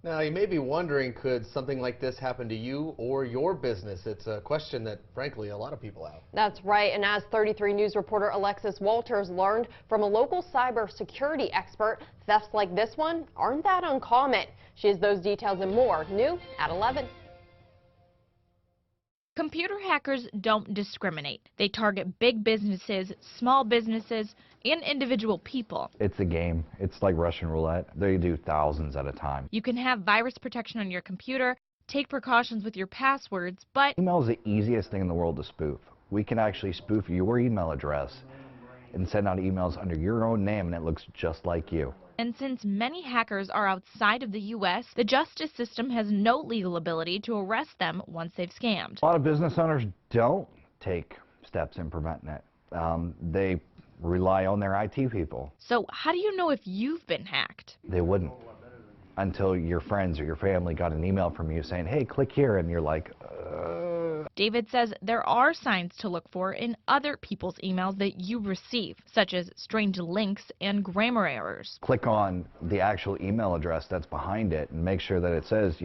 Now, you may be wondering, could something like this happen to you or your business? It's a question that, frankly, a lot of people have. That's right, and as 33 News reporter Alexis Walters learned from a local cybersecurity expert, thefts like this one aren't that uncommon. She has those details and more, new at 11. Computer hackers don't discriminate. They target big businesses, small businesses, and individual people. It's a game. It's like Russian roulette. They do thousands at a time. You can have virus protection on your computer, take precautions with your passwords, but Email is the easiest thing in the world to spoof. We can actually spoof your email address and send out emails under your own name, and it looks just like you. And since many hackers are outside of the U.S., the justice system has no legal ability to arrest them once they've scammed. A lot of business owners don't take steps in preventing it. They rely on their IT people. So how do you know if you've been hacked? They wouldn't until your friends or your family got an email from you saying, hey, click here, and you're like, David says there are signs to look for in other people's emails that you receive, such as strange links and grammar errors. Click on the actual email address that's behind it and make sure that it says,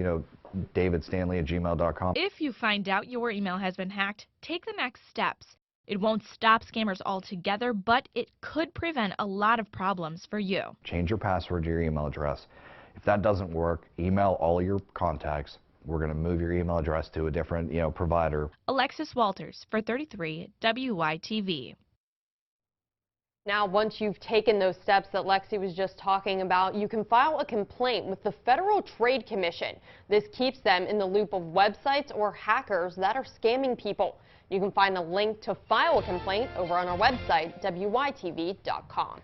davidstanley@gmail.com. If you find out your email has been hacked, take the next steps. It won't stop scammers altogether, but it could prevent a lot of problems for you. Change your password to your email address. If that doesn't work, email all your contacts. We're going to move your email address to a different, provider. Alexis Walters for 33 WYTV. Now, once you've taken those steps that Lexi was just talking about, you can file a complaint with the Federal Trade Commission. This keeps them in the loop of websites or hackers that are scamming people. You can find a link to file a complaint over on our website, WYTV.com.